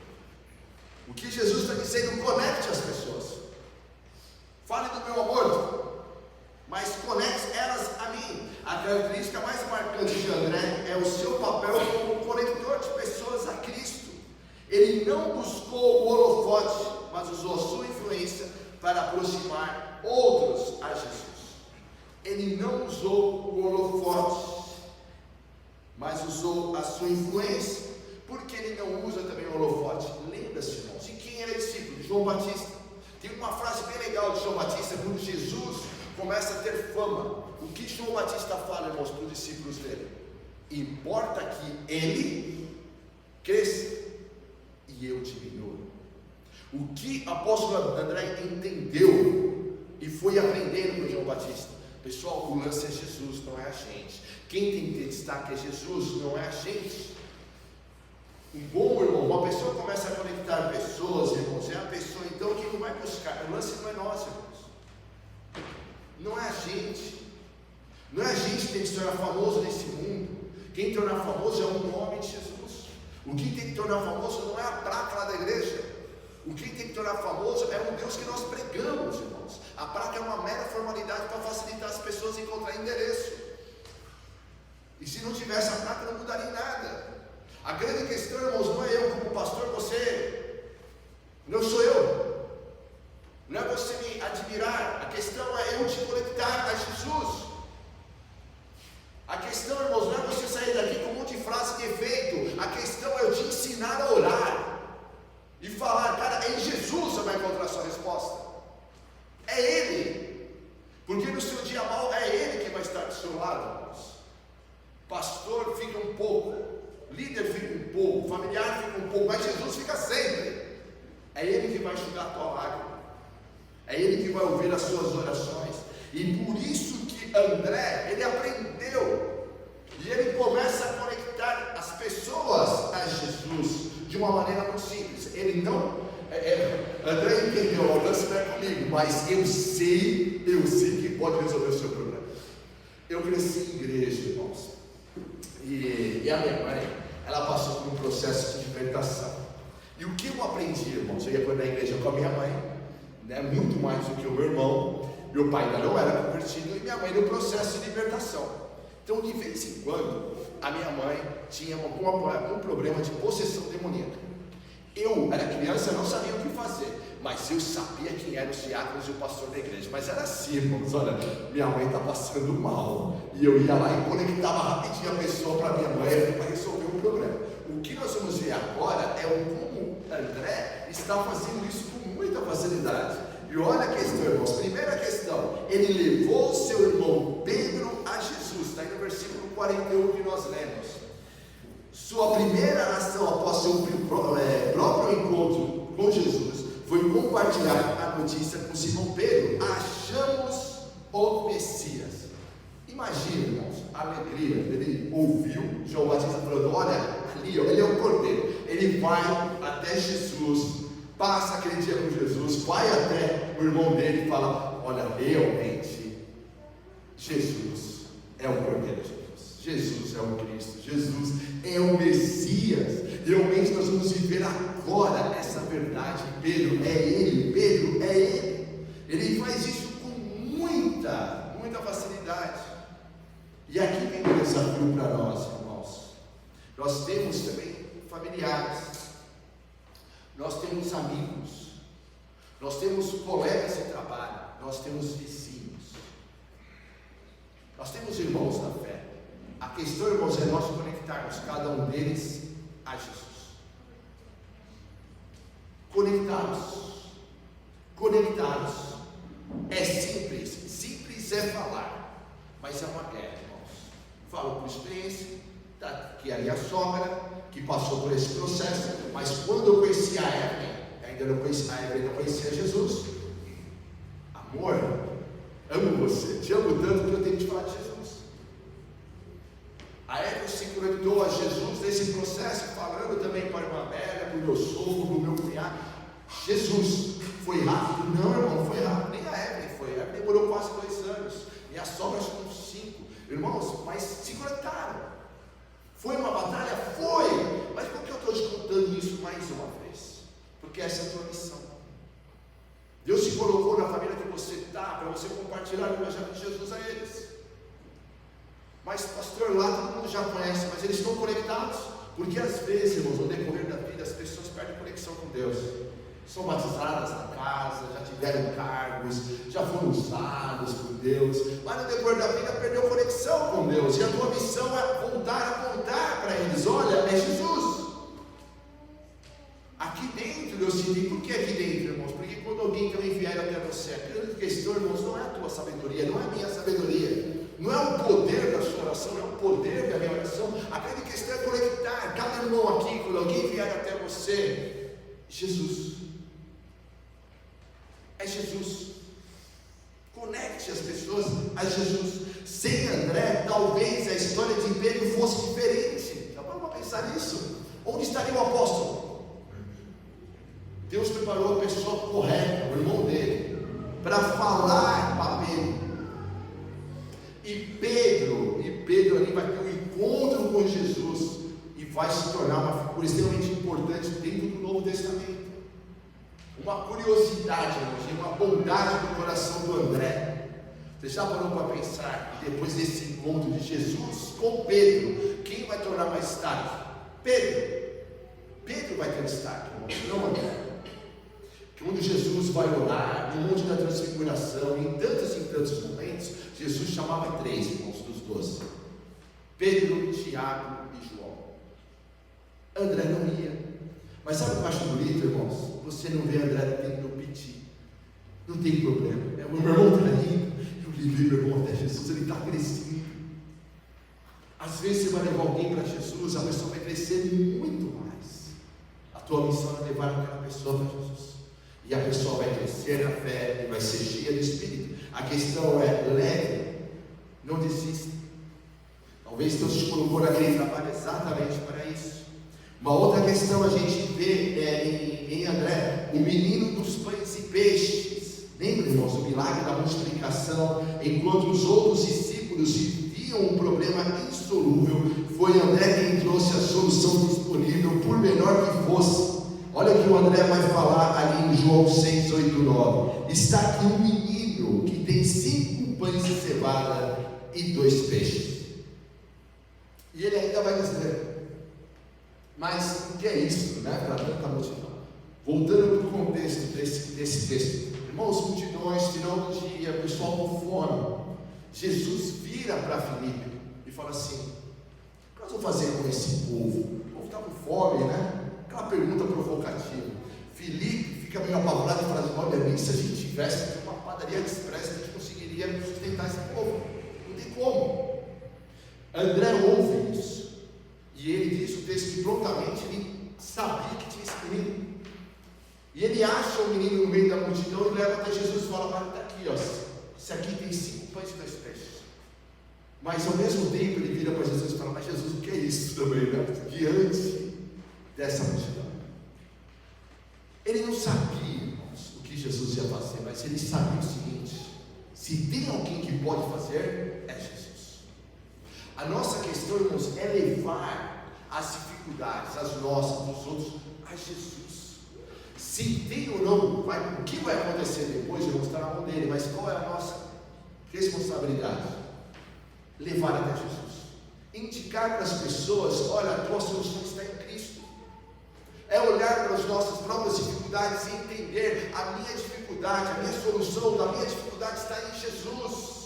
O que Jesus está dizendo: conecte as pessoas. Fale do meu amor, mas conecte elas a mim. A característica mais marcante de André é o seu papel como conector de pessoas a Cristo. Ele não buscou o holofote, mas usou a sua influência para aproximar outros a Jesus. Ele não usou o holofote, mas usou a sua influência. Por que ele não usa também o holofote? Lembra-se, irmãos, de quem era discípulo? De João Batista. Tem uma frase bem legal de João Batista, quando Jesus começa a ter fama. O que João Batista fala, irmãos, para os discípulos dele? Importa que ele cresça e eu diminua. O que o apóstolo André entendeu e foi aprendendo com João Batista: pessoal, o lance é Jesus, não é a gente. Quem tem que ter destaque é Jesus, não é a gente. Um bom irmão, uma pessoa começa a conectar pessoas, irmãos, é a pessoa então que não vai buscar. O lance não é nosso, irmãos. Não é a gente. Não é a gente que tem que se tornar famoso nesse mundo. Quem tornar famoso é o nome de Jesus. O que tem que tornar famoso não é a placa lá da igreja. O que tem que tornar famoso é o Deus que nós pregamos, irmãos. A placa é uma mera formalidade para facilitar as pessoas a encontrar endereço. E se não tivesse a placa, não mudaria em nada. A grande questão, irmãos, não é eu como pastor, você. Não sou eu. Não é você me admirar. A questão é eu te conectar a Jesus. A questão, irmãos, não é você sair daqui com um monte de frase de efeito. A questão é eu te ensinar a orar e falar: cara, é em Jesus você vai encontrar a sua resposta. É Ele. Porque no seu dia mal é Ele que vai estar do seu lado, irmãos. Pastor fica um pouco, líder fica um pouco, familiar fica um pouco, mas Jesus fica sempre. É Ele que vai enxugar a tua lágrima. É Ele que vai ouvir as suas orações. E por isso que André, ele aprendeu. E ele começa a conectar as pessoas a Jesus de uma maneira muito simples. Ele não... André entendeu, o lance não é comigo, mas eu sei que pode resolver o seu problema. Eu cresci em igreja, irmãos. E a minha mãe, ela passou por um processo de libertação. E o que eu aprendi, irmãos? Eu ia para a igreja com a minha mãe, né, muito mais do que o meu irmão. Meu pai ainda não era convertido e minha mãe no processo de libertação. Então, de vez em quando, a minha mãe tinha um problema de possessão demoníaca. Eu era criança, não sabia o que fazer, mas eu sabia quem eram os diáconos e o pastor da igreja. Mas era assim, irmãos: olha, minha mãe está passando mal, e eu ia lá e conectava rapidinho a pessoa para minha mãe para resolver o problema. O que nós vamos ver agora é como André está fazendo isso com muita facilidade. E olha a questão, irmãos. Primeira questão: ele levou seu irmão Pedro a Jesus. Está aí no versículo 41 que nós lemos. Sua primeira ação após seu próprio encontro com Jesus foi compartilhar a notícia com Simão Pedro: achamos o Messias. Imagina, irmãos, a alegria. Ele ouviu João Batista falando: olha, ali, ó, ele é o cordeiro. Ele vai até Jesus, passa aquele dia com Jesus, vai até o irmão dele e fala: olha, realmente Jesus é o cordeiro de Deus. Jesus é o Cristo, Jesus é o Messias. realmente nós vamos viver agora essa verdade. Pedro é ele, Pedro é ele. Ele faz isso com muita facilidade. E aqui vem um desafio para nós, irmãos. Nós temos também familiares, nós temos amigos, nós temos colegas de trabalho, nós temos vizinhos, nós temos irmãos na fé. A questão, irmãos, é nós conectarmos cada um deles a Jesus. Conectados. É simples é falar, mas é uma guerra, irmãos. Falo por experiência, que a minha sogra, que passou por esse processo, mas quando eu conheci a Evelyn, ainda não conhecia a Evelyn, não conhecia Jesus. Amor, amo você, te amo tanto que eu tenho que te falar de Jesus. A Evelyn se conectou a Jesus nesse processo, falando também para a irmã Amélia, para o meu sogro, para o meu cunhado. Jesus, foi rápido? Não, irmão, não foi rápido, nem a Evelyn foi. A Evelyn demorou quase 2 anos, e a sogra acho que uns 5. Irmãos, mas se conectaram. Foi uma batalha? Foi! Mas por que eu estou te contando isso mais uma vez? Porque essa é a tua missão. Deus te colocou na família que você está, para você compartilhar o evangelho de Jesus a eles. Mas pastor, lá todo mundo já conhece, mas eles estão conectados. Porque às vezes, irmãos, no decorrer da vida, as pessoas perdem conexão com Deus. São batizadas na casa, já tiveram cargos, já foram usados por Deus, mas no decorrer da vida perdeu conexão com Deus. E a tua missão é voltar a contar para eles: olha, é Jesus. Aqui dentro eu senti. Por que aqui dentro, irmãos? Porque quando alguém também vier até você, a grande questão, irmãos, não é a tua sabedoria, não é a minha sabedoria, não é o poder da sua oração, não é o poder da minha oração. A grande questão é conectar cada irmão aqui, quando alguém vier até você, Jesus. É Jesus. Conecte as pessoas a Jesus. Sem André, talvez a história de Pedro fosse diferente. Já parou para pensar nisso? Onde estaria o apóstolo? Deus preparou a pessoa correta, o irmão dele, para falar para Pedro. E Pedro ali vai ter um encontro com Jesus e vai se tornar uma figura extremamente importante dentro do Novo Testamento. Uma curiosidade, uma bondade do coração do André. Você já parou para pensar que depois desse encontro de Jesus com Pedro, quem vai tornar mais destaque? Pedro vai ter destaque, não André. Quando Jesus vai orar, no Monte da Transfiguração, em tantos momentos, Jesus chamava 3, irmãos, dos 12: Pedro, Tiago e João. André não ia. Mas sabe o que eu acho bonito, irmãos? Você não vê André tendo no piti. Não tem problema. O meu irmão está indo. Eu levei meu irmão até Jesus, ele está crescendo. Às vezes você vai levar alguém para Jesus, a pessoa vai crescer muito mais. A tua missão é levar aquela pessoa para Jesus. E a pessoa vai crescer na fé e vai ser cheia do Espírito. A questão é: leve, não desista. Talvez Deus te colocou naquele trabalho exatamente para isso. Uma outra questão a gente vê em André, o menino dos pães e peixes. Lembra, irmãos, o milagre da multiplicação? Enquanto os outros discípulos viviam um problema insolúvel, foi André quem trouxe a solução disponível, por menor que fosse. Olha o que o André vai falar ali em João 6, 8, 9. Está aqui um menino que tem 5 pães de cevada e 2 peixes. E ele ainda vai dizer: mas o que é isso, né? Para tanta multidão. Voltando para o contexto desse texto, irmãos, multidões, final do dia, pessoal com fome. Jesus vira para Filipe e fala assim: o que nós vamos fazer com esse povo? O povo está com fome, né? Aquela pergunta provocativa. Filipe fica meio apavorado e fala assim: olha, se a gente tivesse uma padaria expressa, a gente conseguiria sustentar esse povo. Não tem como. André ouve isso. E ele diz o texto que prontamente ele sabia que tinha esse menino. E ele acha o menino no meio da multidão e leva até Jesus e fala: olha, está aqui, ó, esse aqui tem 5 pães e 2 peixes. Mas ao mesmo tempo ele vira para Jesus e fala: mas Jesus, o que é isso também, né? Diante dessa multidão. Ele não sabia, irmãos, o que Jesus ia fazer, mas ele sabia o seguinte: se tem alguém que pode fazer, é Jesus. A nossa questão, irmãos, é levar as dificuldades dificuldades, as nossas, dos outros, a Jesus. Se tem ou não, o que vai acontecer depois, eu vou estar na mão dele, mas qual é a nossa responsabilidade? Levar até Jesus. Indicar para as pessoas, olha, a tua solução está em Cristo. É olhar para as nossas próprias dificuldades e entender a minha dificuldade, a minha solução da minha dificuldade está em Jesus.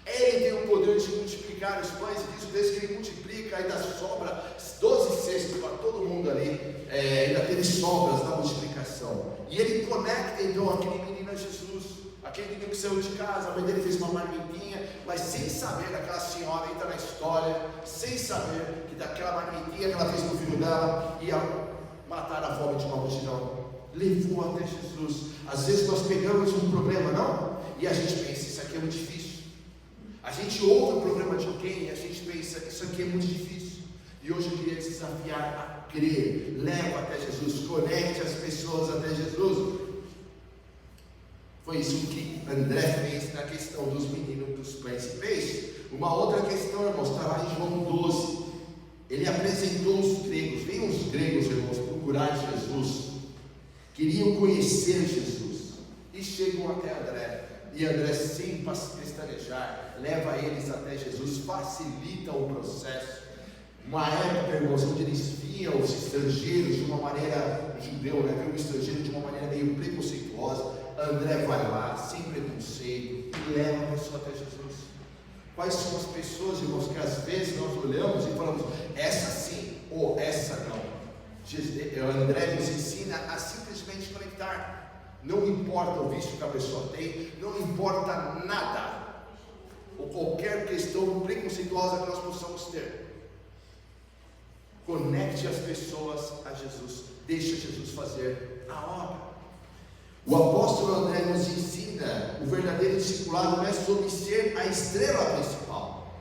Ele tem o poder de multiplicar os pães, e diz o texto que ele multiplica, ainda sobra 12 cestos para todo mundo ali, ainda teve sobras na multiplicação. E ele conecta então aquele menino a Jesus, aquele menino que saiu de casa, a mãe dele fez uma marmitinha, mas sem saber daquela senhora, entra na história, sem saber que daquela marmitinha que ela fez no filho dela, ia matar a fome de uma multidão. Levou até Jesus. Às vezes nós pegamos um problema, não? E a gente pensa, isso aqui é muito difícil. A gente ouve o problema de alguém e a gente pensa, isso aqui é muito difícil. E hoje eu queria te desafiar a crer. Leva até Jesus, conecte as pessoas até Jesus. Foi isso que André fez na questão dos meninos dos pães e peixes. Uma outra questão, irmãos, está lá em João 12. Ele apresentou os gregos. Vem os gregos, irmãos, procurar Jesus. Queriam conhecer Jesus. E chegam até André. E André, sem pestanejar, leva eles até Jesus, facilita o processo. Uma época, irmãos, onde eles viam os estrangeiros de uma maneira, o judeu, né, viu o estrangeiro de uma maneira meio preconceituosa. André vai lá, sem preconceito, e leva a pessoa até Jesus. Quais são as pessoas, irmãos, que às vezes nós olhamos e falamos, essa sim, ou essa não. André nos ensina a simplesmente conectar. Não importa o vício que a pessoa tem, não importa nada, ou qualquer questão preconceituosa que nós possamos ter. Conecte as pessoas a Jesus, deixa Jesus fazer a obra. O apóstolo André nos ensina, o verdadeiro discipulado não é sobre ser a estrela principal,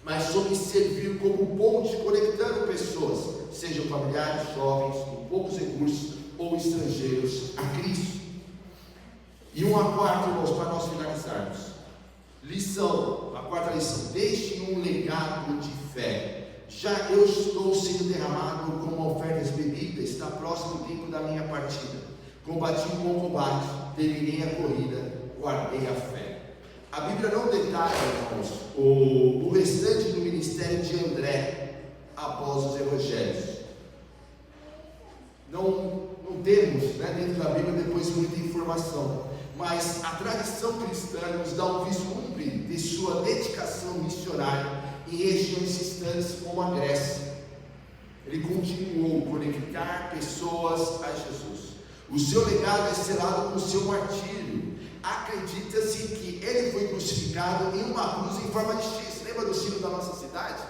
mas sobre servir como ponte conectando pessoas, sejam familiares, jovens, com poucos recursos, ou estrangeiros a Cristo. E uma quarta, irmãos, para nós finalizarmos. Lição, a quarta lição: deixe um legado de fé. Já eu estou sendo derramado como ofertas bebidas, está próximo o tempo da minha partida. Combati o bom combate, terminei a corrida, guardei a fé. A Bíblia não detalha, irmãos, o restante do ministério de André após os evangelhos. Não temos, né, dentro da Bíblia depois muita informação, mas a tradição cristã nos dá um vislumbre de sua dedicação missionária em regiões distantes como a Grécia. Ele continuou a conectar pessoas a Jesus. O seu legado é selado com o seu martírio. Acredita-se que ele foi crucificado em uma cruz em forma de X. Lembra do sino da nossa cidade?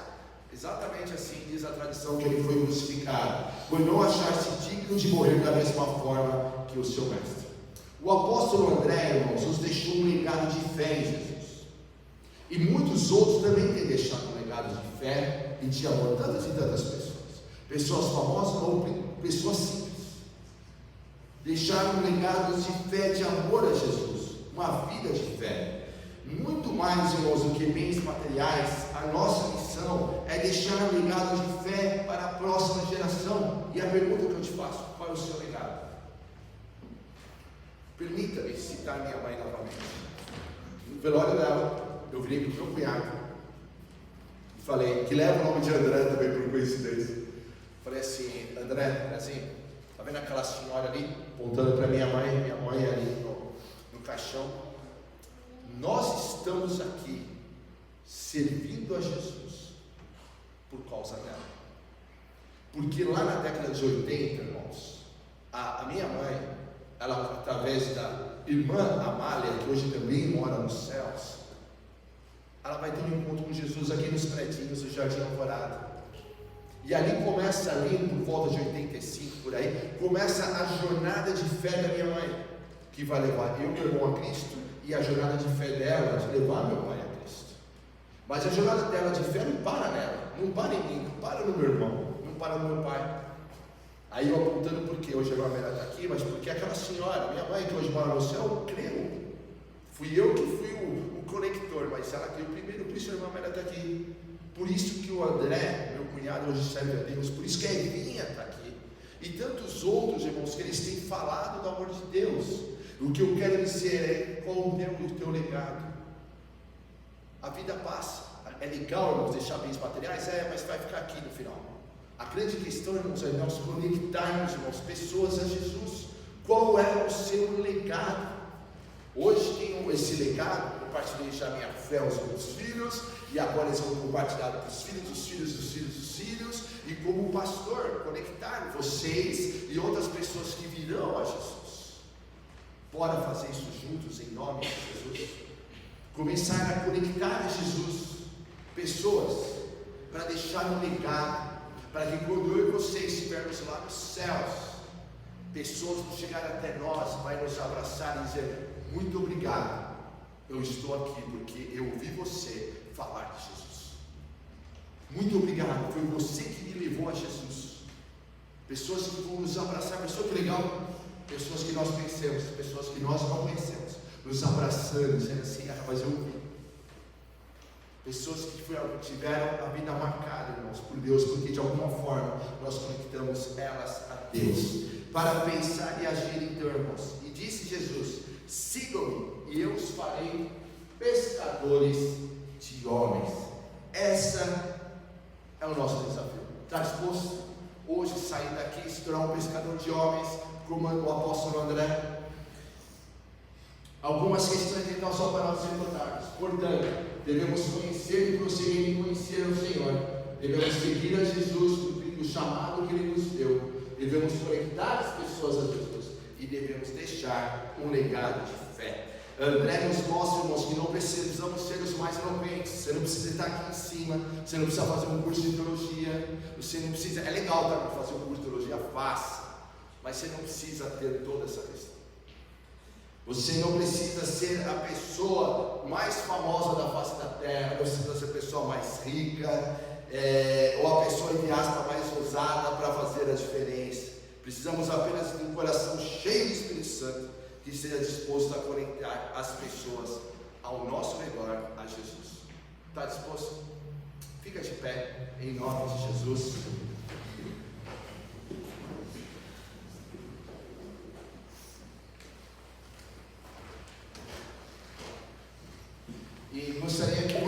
Exatamente assim diz a tradição que ele foi crucificado, por não achar-se digno de morrer da mesma forma que o seu mestre. O apóstolo André, irmãos, nos deixou um legado de fé em Jesus. E muitos outros também têm deixado um legado de fé e de amor, tantas e tantas pessoas. Pessoas famosas ou pessoas simples. Deixaram um legado de fé, de amor a Jesus, uma vida de fé. Muito mais, irmãos, do que bens materiais, a nossa missão é deixar um legado de fé para a próxima geração. E a pergunta que eu te faço: qual é o seu legado? Permita-me citar minha mãe novamente. No velório dela, eu virei para o meu cunhado e falei, que leva o nome de André também por coincidência. Falei assim: André, assim, tá vendo aquela senhora ali, apontando para minha mãe ali no caixão? Nós estamos aqui servindo a Jesus por causa dela. Porque lá na década de 80, irmãos, a minha mãe, ela, através da irmã Amália, que hoje também mora nos céus, ela vai ter um encontro com Jesus aqui nos predinhos do Jardim Alvorada. E ali começa, ali por volta de 85, por aí, começa a jornada de fé da minha mãe, que vai levar eu e meu irmão a Cristo, e a jornada de fé dela de levar meu pai a Cristo. Mas a jornada dela de fé não para nela, não para em mim, não para no meu irmão, não para no meu pai. Aí eu apontando porque hoje a irmã Amélia está aqui, mas porque aquela senhora, minha mãe que hoje mora no céu, creu. Fui eu que fui o conector, mas ela creu primeiro, por isso a irmã Amélia está aqui. Por isso que o André, meu cunhado, hoje serve a Deus. Por isso que a Evinha está aqui. E tantos outros, irmãos, que eles têm falado do amor de Deus. O que eu quero dizer é: qual o teu legado? A vida passa. É legal, irmãos, deixar bens materiais? Mas vai ficar aqui no final. A grande questão, irmãos, é nós conectarmos, irmãos, pessoas a Jesus. Qual é o seu legado? Hoje tenho esse legado, compartilhei já minha fé aos meus filhos, e agora eles vão compartilhar para os filhos dos filhos dos filhos dos filhos, e como pastor, conectar vocês e outras pessoas que virão a Jesus. Bora fazer isso juntos em nome de Jesus. Começar a conectar a Jesus pessoas, para deixar um legado, para que quando eu e vocês estivermos lá nos céus, pessoas vão chegar até nós, vai nos abraçar e dizer: muito obrigado, eu estou aqui porque eu ouvi você falar de Jesus. Muito obrigado, foi você que me levou a Jesus. Pessoas que vão nos abraçar, pessoa que legal, pessoas que nós conhecemos, pessoas que nós não conhecemos, nos abraçando, dizendo assim: mas eu ouvi. Pessoas que tiveram a vida marcada, irmãos, por Deus, porque de alguma forma nós conectamos elas a Deus, para pensar e agir então, irmãos. E disse Jesus: sigam-me e eu os farei pescadores de homens. Essa é o nosso desafio. Está disposto hoje sair daqui e se tornar um pescador de homens, como o apóstolo André? Algumas questões então só para nós recordarmos. Portanto, devemos conhecer e prosseguir em conhecer o Senhor. Devemos seguir a Jesus, cumprindo o chamado que Ele nos deu. Devemos conectar as pessoas a Jesus e devemos deixar um legado de fé. André nos mostra, irmãos, que não precisamos ser os mais eloquentes. Você não precisa estar aqui em cima, você não precisa fazer um curso de teologia, você não precisa, é legal fazer um curso de teologia, faça, mas você não precisa ter toda essa questão. Você não precisa ser a pessoa mais famosa da face da terra, não precisa ser a pessoa mais rica, ou a pessoa, entre aspas, mais ousada para fazer a diferença. Precisamos apenas de um coração cheio do Espírito Santo, que seja disposto a conectar as pessoas ao nosso redor a Jesus. Está disposto? Fica de pé, em nome de Jesus. E gostaria que